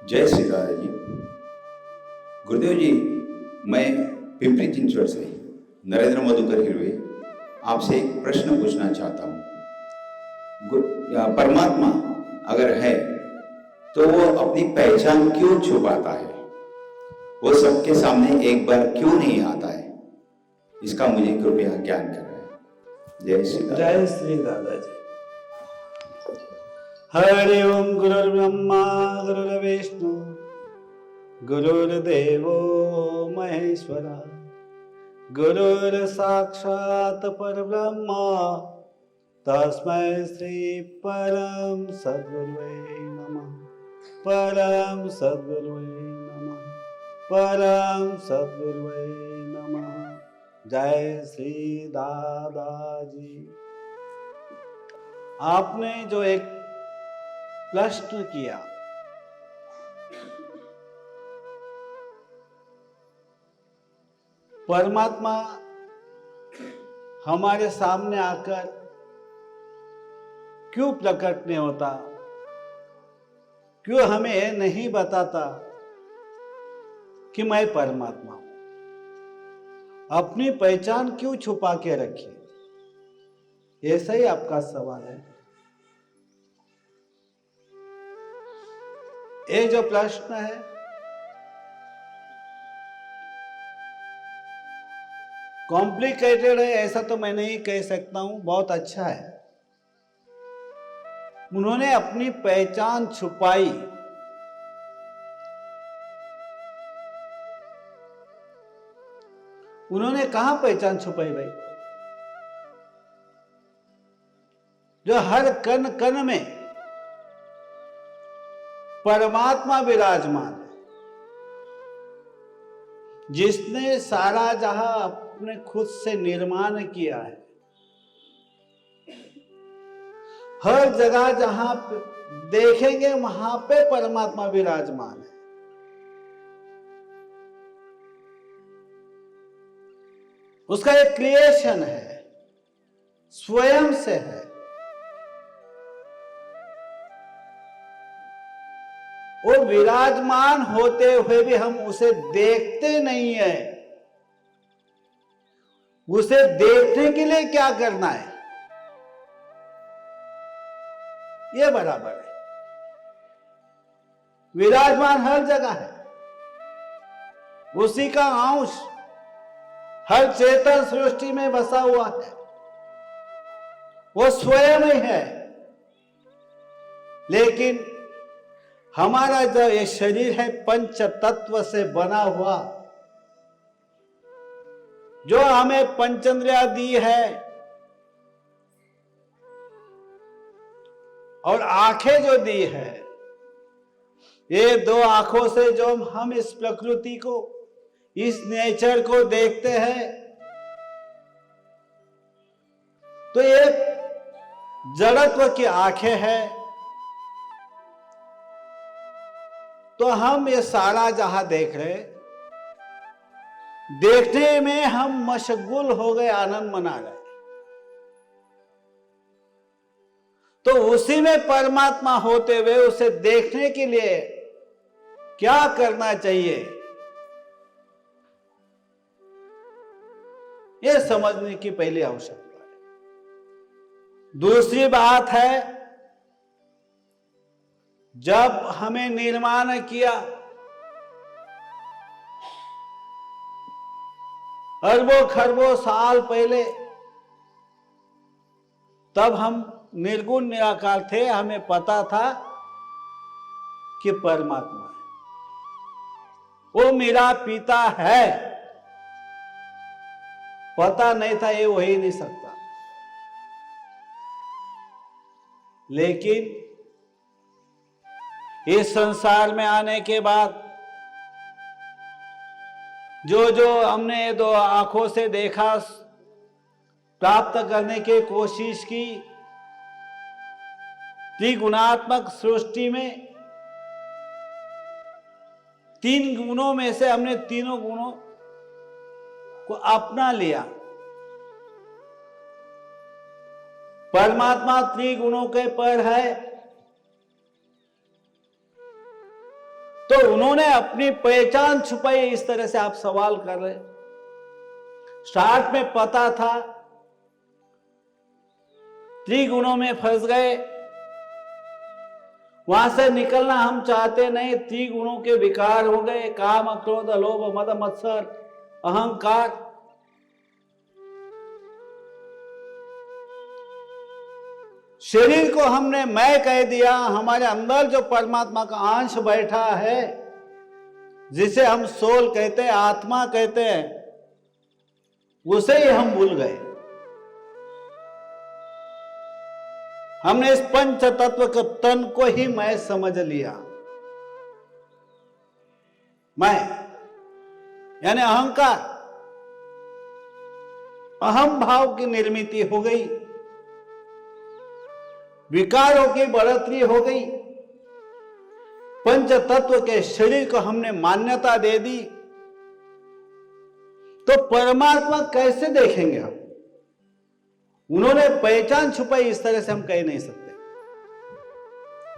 जय श्री राधे जी। गुरुदेव जी, मैं पिंपरी चिंचवड से नरेंद्र मधुकर हिरवे आपसे एक प्रश्न पूछना चाहता हूँ। परमात्मा अगर है तो वो अपनी पहचान क्यों छुपाता है? वो सबके सामने एक बार क्यों नहीं आता है? इसका मुझे कृपया ज्ञान कराएं। जय श्री राधे। जय श्री राधा जी। हरि ओम। गुरुर्ब्रह्मा गुरुर्विष्णु गुरुर्देवो महेश्वरा गुरुर्साक्षात् परब्रह्म तस्मै श्री परम सद्गुरुवे नमः। परम सद्गुरुवे नमः। परम सद्गुरुवे नमः। जय श्री दादाजी। आपने जो एक प्रश्न किया, परमात्मा हमारे सामने आकर क्यों प्रकट नहीं होता, क्यों हमें नहीं बताता कि मैं परमात्मा हूं, अपनी पहचान क्यों छुपा के रखी? ऐसा ही आपका सवाल है। ये जो प्रश्न है, कॉम्प्लिकेटेड है ऐसा तो मैं नहीं कह सकता हूं, बहुत अच्छा है। उन्होंने अपनी पहचान छुपाई। उन्होंने कहां पहचान छुपाई भाई? जो हर कण कण में परमात्मा विराजमान है, जिसने सारा जहां अपने खुद से निर्माण किया है। हर जगह जहां देखेंगे वहां पे परमात्मा विराजमान है। उसका एक क्रिएशन है, स्वयं से है। वो विराजमान होते हुए भी हम उसे देखते नहीं है। उसे देखने के लिए क्या करना है? ये बराबर है। विराजमान हर जगह है, उसी का अंश हर चेतन सृष्टि में बसा हुआ है। वो स्वयं ही है। लेकिन हमारा जो ये शरीर है, पंच तत्व से बना हुआ, जो हमें पंचेंद्रियां दी है और आंखें जो दी है, ये दो आंखों से जो हम इस प्रकृति को, इस नेचर को देखते हैं, तो ये जड़त्व की आंखें हैं। तो हम ये सारा जहां देख रहे, देखने में हम मशगुल हो गए, आनंद मना रहे। तो उसी में परमात्मा होते हुए उसे देखने के लिए क्या करना चाहिए, यह समझने की पहली आवश्यकता है। दूसरी बात है, जब हमें निर्माण किया, अरबों खरबों साल पहले, तब हम निर्गुण निराकार थे। हमें पता था कि परमात्मा है, वो मेरा पिता है। पता नहीं था, ये हो ही नहीं सकता। लेकिन इस संसार में आने के बाद जो जो हमने दो आंखों से देखा, प्राप्त करने की कोशिश की, त्रिगुणात्मक सृष्टि में तीन गुणों में से हमने तीनों गुणों को अपना लिया। परमात्मा त्रिगुणों के पर है, तो उन्होंने अपनी पहचान छुपाई। इस तरह से आप सवाल कर रहे। स्टार्ट में पता था, त्रिगुणों में फंस गए, वहां से निकलना हम चाहते नहीं। त्रिगुणों के विकार हो गए, काम, क्रोध, लोभ, मद, मत्सर, अहंकार। शरीर को हमने मैं कह दिया। हमारे अंदर जो परमात्मा का अंश बैठा है, जिसे हम सोल कहते हैं, आत्मा कहते हैं, उसे ही हम भूल गए। हमने इस पंच तत्व के तन को ही मैं समझ लिया। मैं यानी अहंकार, अहम भाव की निर्मित हो गई, विकारों की बढ़ोतरी हो गई। पंच तत्व के शरीर को हमने मान्यता दे दी, तो परमात्मा कैसे देखेंगे हम? उन्होंने पहचान छुपाई, इस तरह से हम कह नहीं सकते।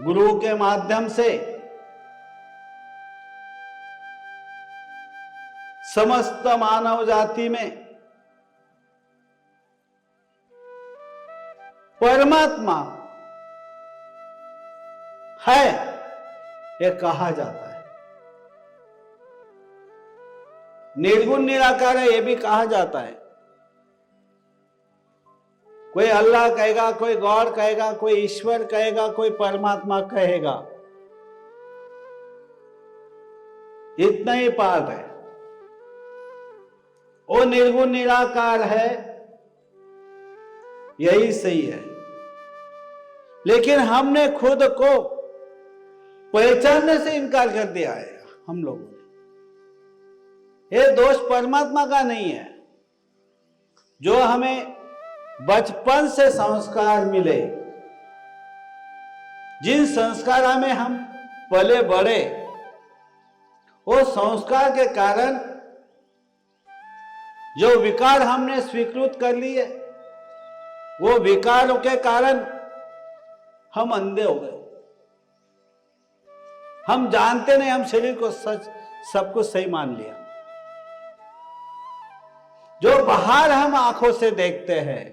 गुरु के माध्यम से समस्त मानव जाति में परमात्मा है यह कहा जाता है। निर्गुण निराकार है यह भी कहा जाता है। कोई अल्लाह कहेगा, कोई गॉड कहेगा, कोई ईश्वर कहेगा, कोई परमात्मा कहेगा। इतना ही पार्ट है। वो निर्गुण निराकार है, यही सही है। लेकिन हमने खुद को पहचानने से इनकार कर दिया है हम लोगों ने। ये दोष परमात्मा का नहीं है। जो हमें बचपन से संस्कार मिले, जिन संस्कार में हम पले बढ़े, वो संस्कार के कारण जो विकार हमने स्वीकृत कर लिए, वो विकारों के कारण हम अंधे हो गए। हम जानते नहीं, हम शरीर को सच सब कुछ सही मान लिया। जो बाहर हम आंखों से देखते हैं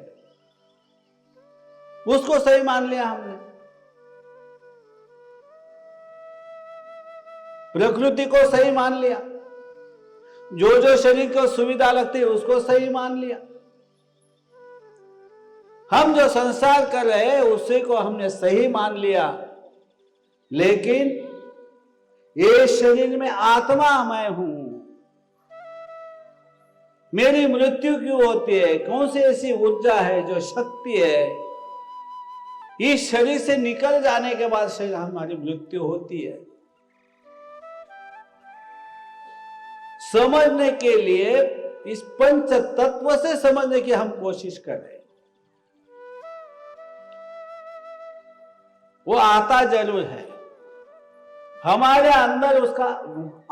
उसको सही मान लिया हमने। प्रकृति को सही मान लिया। जो जो शरीर को सुविधा लगती है उसको सही मान लिया। हम जो संसार कर रहे हैं उसी को हमने सही मान लिया। लेकिन ये शरीर में आत्मा मैं हूं, मेरी मृत्यु क्यों होती है? कौन सी ऐसी ऊर्जा है, जो शक्ति है, इस शरीर से निकल जाने के बाद शरीर हमारी मृत्यु होती है? समझने के लिए इस पंच तत्व से समझने की हम कोशिश कर रहे हैं। वो आता जरूर है, हमारे अंदर उसका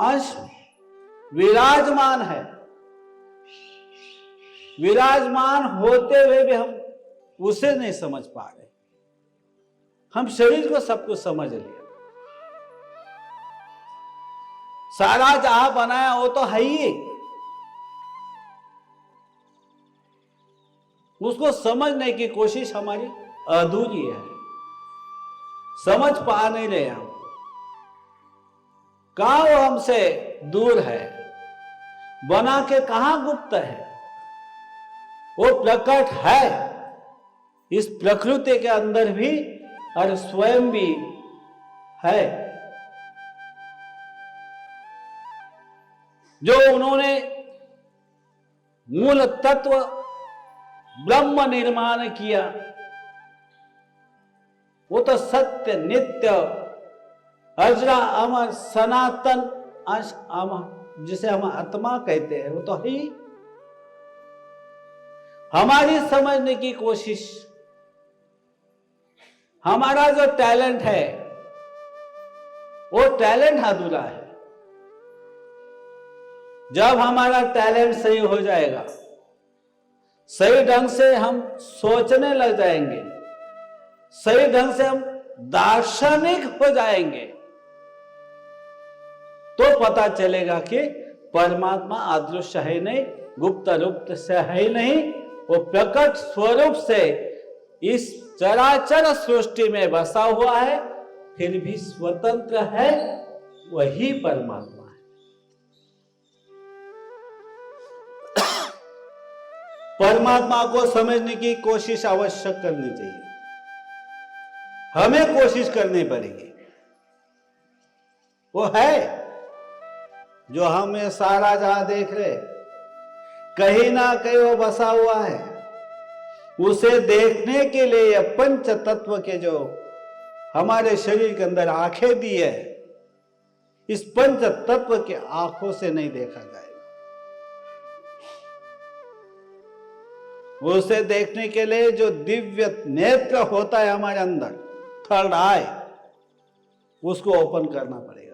अंश विराजमान है। विराजमान होते हुए भी हम उसे नहीं समझ पा रहे। हम शरीर को सब कुछ समझ लिया। सारा जहां बनाया वो तो है ही, उसको समझने की कोशिश हमारी अधूरी है। समझ पा नहीं रहे हम। कहां वो हमसे दूर है, बना के कहां गुप्त है? वो प्रकट है इस प्रकृति के अंदर भी और स्वयं भी है। जो उन्होंने मूल तत्व ब्रह्म निर्माण किया, वो तो सत्य, नित्य, अजरा, अमर, सनातन अंश, अमर, जिसे हम आत्मा कहते हैं, वो तो है ही। हमारी समझने की कोशिश, हमारा जो टैलेंट है वो टैलेंट अधूरा है। जब हमारा टैलेंट सही हो जाएगा, सही ढंग से हम सोचने लग जाएंगे, सही ढंग से हम दार्शनिक हो जाएंगे, तो पता चलेगा कि परमात्मा अदृश्य है नहीं, गुप्त रूप से है नहीं, वो प्रकट स्वरूप से इस चराचर सृष्टि में बसा हुआ है, फिर भी स्वतंत्र है, वही परमात्मा है। परमात्मा को समझने की कोशिश अवश्य करनी चाहिए, हमें कोशिश करनी पड़ेगी। वो है जो हमें सारा जहां देख रहे, कहीं ना कहीं वो बसा हुआ है। उसे देखने के लिए पंच तत्व के जो हमारे शरीर के अंदर आंखें दी है, इस पंच तत्व के आंखों से नहीं देखा जाएगा। उसे देखने के लिए जो दिव्य नेत्र होता है हमारे अंदर, थर्ड आई, उसको ओपन करना पड़ेगा,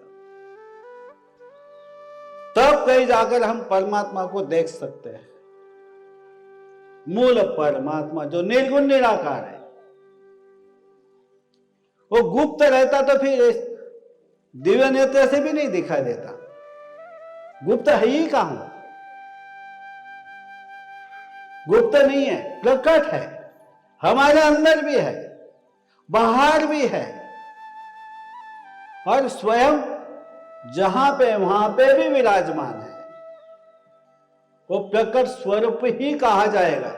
तब कहीं जाकर हम परमात्मा को देख सकते हैं। मूल परमात्मा जो निर्गुण निराकार है, वो गुप्त रहता तो फिर दिव्य नेत्र से भी नहीं दिखाई देता। गुप्त है ही कहां? गुप्त नहीं है, प्रकट है, हमारे अंदर भी है, बाहर भी है, और स्वयं जहां पे वहां पे भी विराजमान है। वो प्रकट स्वरूप ही कहा जाएगा।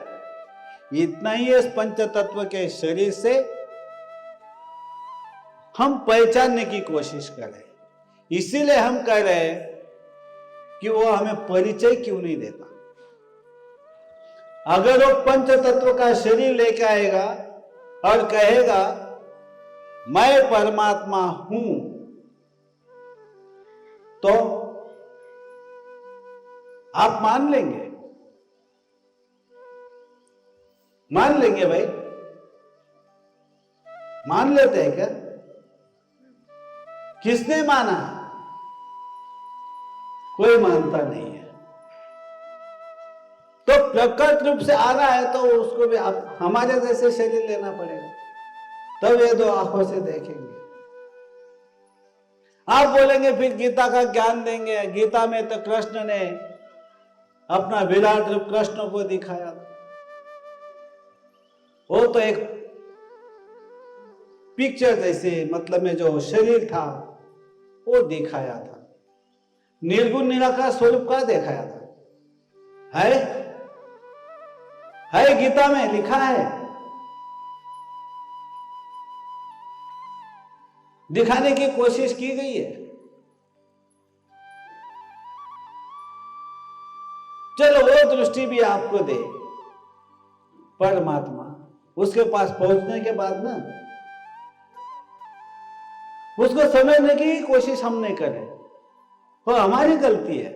इतना ही इस पंच तत्व के शरीर से हम पहचानने की कोशिश करें। इसीलिए हम कह रहे हैं कि वो हमें परिचय क्यों नहीं देता। अगर वो पंच तत्व का शरीर लेके आएगा और कहेगा मैं परमात्मा हूं, तो आप मान लेंगे? मान लेंगे भाई? मान लेते हैं क्या? किसने माना? कोई मानता नहीं है। तो प्रकट रूप से आ रहा है तो उसको भी हमारे जैसे शरीर लेना पड़ेगा, तब ये दो आंखों से देखेंगे। आप बोलेंगे फिर गीता का ज्ञान देंगे। गीता में तो कृष्ण ने अपना विराट रूप कृष्ण को दिखाया, वो तो एक पिक्चर जैसे, मतलब में जो शरीर था वो दिखाया था। निर्गुण निराकार स्वरूप का दिखाया था। है गीता में लिखा है, दिखाने की कोशिश की गई है। चलो वो दृष्टि भी आपको दे परमात्मा, उसके पास पहुंचने के बाद ना उसको समझने की कोशिश हम नहीं करें, वो हमारी गलती है।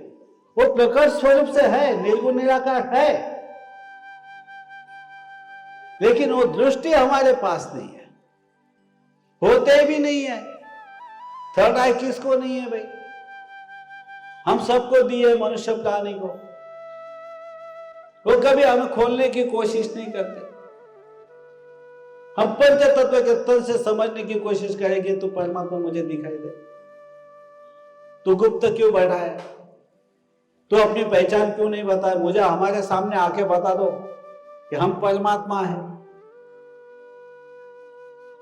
वो प्रकट स्वरूप से है, निर्गुण निराकार है, लेकिन वो दृष्टि हमारे पास नहीं है, होते भी नहीं है। थर्ड आई किसको नहीं है भाई? हम सबको दिए मनुष्य प्राणी को, वो कभी हमें खोलने की कोशिश नहीं करते। हम पंच तत्व के तल से समझने की कोशिश करेंगे तो परमात्मा मुझे दिखाई दे। तू गुप्त क्यों बैठा है? तू अपनी पहचान क्यों नहीं बता? मुझे हमारे सामने आके बता दो कि हम परमात्मा हैं।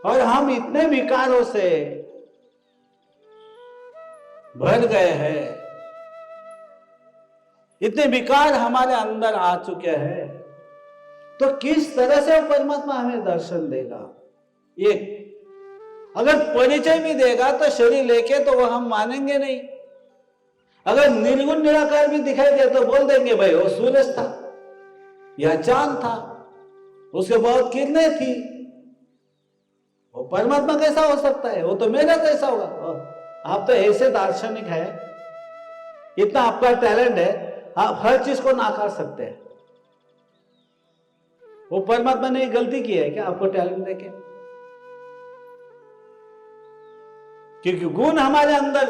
और हम इतने विकारों से भर गए हैं, इतने विकार हमारे अंदर आ चुके हैं, तो किस तरह से वो परमात्मा हमें दर्शन देगा? एक अगर परिचय भी देगा तो शरीर लेके, तो वो हम मानेंगे नहीं। अगर निर्गुण निराकार भी दिखाई दे तो बोल देंगे भाई वो सूरज था या चांद था, उसके बहुत किरणें थी, वो परमात्मा कैसा हो सकता है? वो तो मेरा कैसा होगा? आप तो ऐसे दार्शनिक है, इतना आपका टैलेंट है, आप हर चीज को नाकार सकते हैं। वो परमात्मा ने गलती की है क्या आपको टैलेंट देके? क्योंकि गुण हमारे अंदर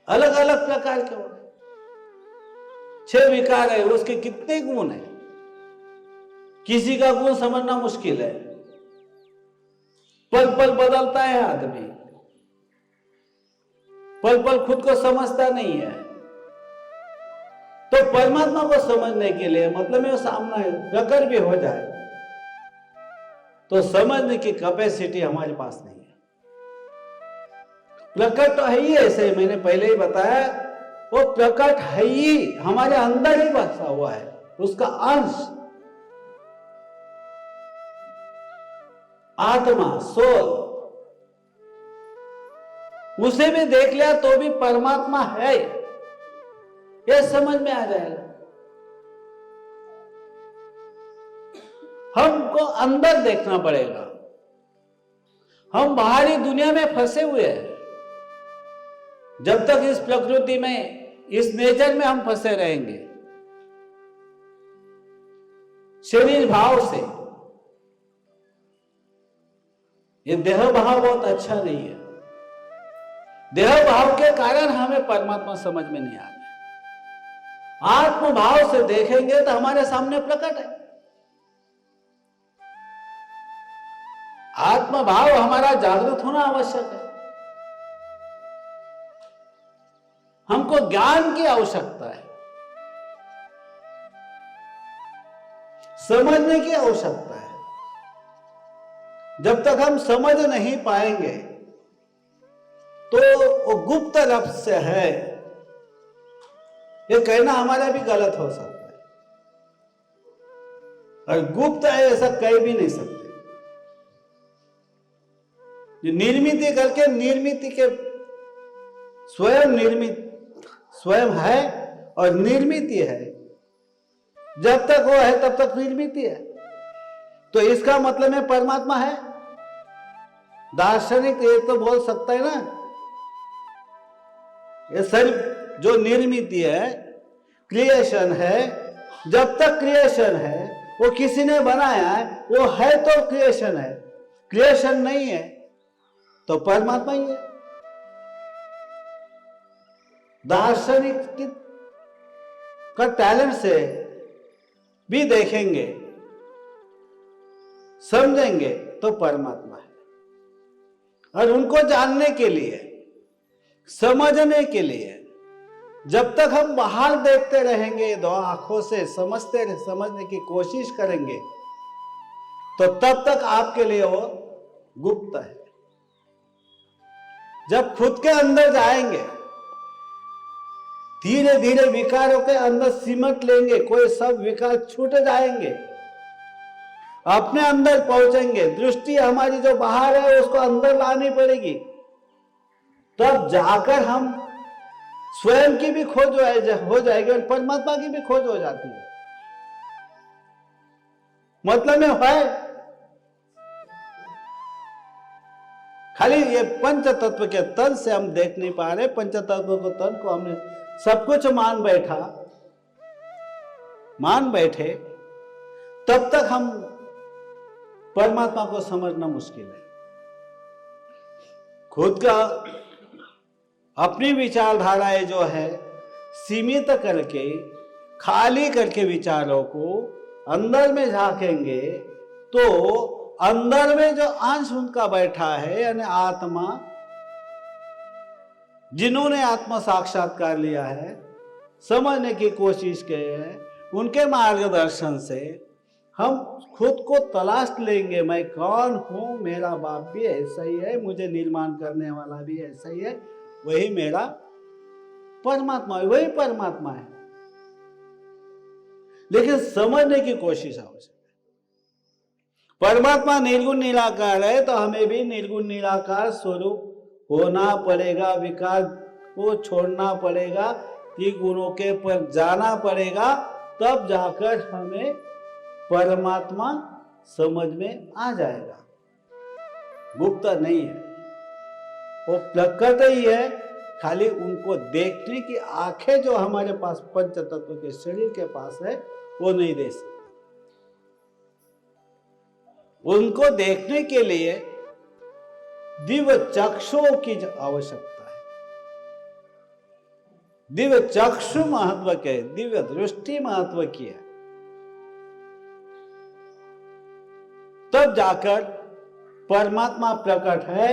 अलग अलग प्रकार के होते, 6 विकार है, उसके कितने गुण है, किसी का गुण समझना मुश्किल है। पल पल बदलता है आदमी, पल पल खुद को समझता नहीं है, तो परमात्मा को समझने के लिए मतलब में वो सामने प्रकट भी हो जाए तो समझने की कैपेसिटी हमारे पास नहीं है। प्रकट तो है ही, ऐसे मैंने पहले ही बताया, वो प्रकट है ही, हमारे अंदर ही बसा हुआ है, उसका अंश आत्मा सोल, उसे भी देख लिया तो भी परमात्मा है, यह समझ में आ जाएगा। हमको अंदर देखना पड़ेगा, हम बाहरी दुनिया में फंसे हुए हैं। जब तक इस प्रकृति में, इस नेचर में हम फंसे रहेंगे, शरीर भाव से, ये देह भाव बहुत अच्छा नहीं है। देह भाव के कारण हमें परमात्मा समझ में नहीं आ रहा। आत्म भाव से देखेंगे तो हमारे सामने प्रकट है। आत्म भाव हमारा जागृत होना आवश्यक है। हमको ज्ञान की आवश्यकता है, समझने की आवश्यकता है। जब तक हम समझ नहीं पाएंगे तो वो गुप्त रहस्य है, ये कहना हमारा भी गलत हो सकता है, और गुप्त है ऐसा कह भी नहीं सकते। निर्मित करके, निर्मित के स्वयं निर्मित, स्वयं है और निर्मित है। जब तक वो है तब तक निर्मित है, तो इसका मतलब है परमात्मा है। दार्शनिक ये तो बोल सकता है ना, ये सिर्फ जो निर्मित है, क्रिएशन है, जब तक क्रिएशन है, वो किसी ने बनाया है, वो है तो क्रिएशन है, क्रिएशन नहीं है तो परमात्मा ही है। दार्शनिक का टैलेंट से भी देखेंगे, समझेंगे तो परमात्मा है। और उनको जानने के लिए, समझने के लिए, जब तक हम बाहर देखते रहेंगे, दो आंखों से समझने की कोशिश करेंगे, तो तब तक आपके लिए वो गुप्त है। जब खुद के अंदर जाएंगे, धीरे धीरे विकारों के अंदर सिमट लेंगे, कोई सब विकार छूट जाएंगे, अपने अंदर पहुंचेंगे। दृष्टि हमारी जो बाहर है उसको अंदर लानी पड़ेगी, तब जाकर हम स्वयं की भी खोज हो जाएगी और परमात्मा की भी खोज हो जाती है। मतलब में है खाली ये पंच तत्व के तन से हम देख नहीं पा रहे। पंच तत्व को तन को हमने सब कुछ मान बैठे, तब तक हम परमात्मा को समझना मुश्किल है। खुद का अपनी विचारधाराएं जो है सीमित करके, खाली करके विचारों को अंदर में झांकेंगे तो अंदर में जो अंश उनका बैठा है, यानी आत्मा, जिन्होंने आत्मा साक्षात्कार लिया है, समझने की कोशिश की है, उनके मार्गदर्शन से हम खुद को तलाश लेंगे। मैं कौन हूं, मेरा बाप भी ऐसा ही है, मुझे निर्माण करने वाला भी ऐसा ही है, वही मेरा परमात्मा है, वही परमात्मा है। लेकिन समझने की कोशिश आवश्यक है। परमात्मा निर्गुण निराकार है तो हमें भी निर्गुण निराकार स्वरूप होना पड़ेगा, विकार को छोड़ना पड़ेगा, त्रिगुणों के पर जाना पड़ेगा, तब जाकर हमें परमात्मा समझ में आ जाएगा। गुप्त नहीं है, वो प्रकट ही है। खाली उनको देखने की आंखें जो हमारे पास पंच तत्व के शरीर के पास है वो नहीं दे सकते। उनको देखने के लिए दिव्य चक्षुओं की आवश्यकता है। दिव्य चक्षु महत्व के, दिव्य दृष्टि महत्व की है, तब जाकर परमात्मा प्रकट है।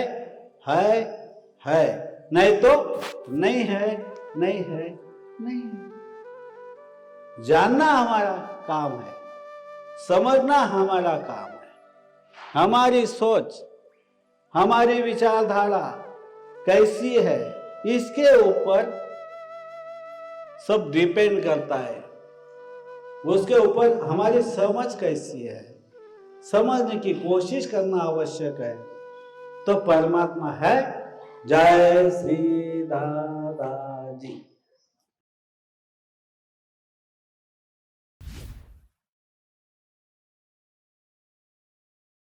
नहीं तो नहीं है, नहीं है, नहीं है। जानना हमारा काम है, समझना हमारा काम है। हमारी सोच, हमारी विचारधारा कैसी है, इसके ऊपर सब डिपेंड करता है। उसके ऊपर हमारी समझ कैसी है, समझने की कोशिश करना आवश्यक है, तो परमात्मा है। जय श्री दादा जी।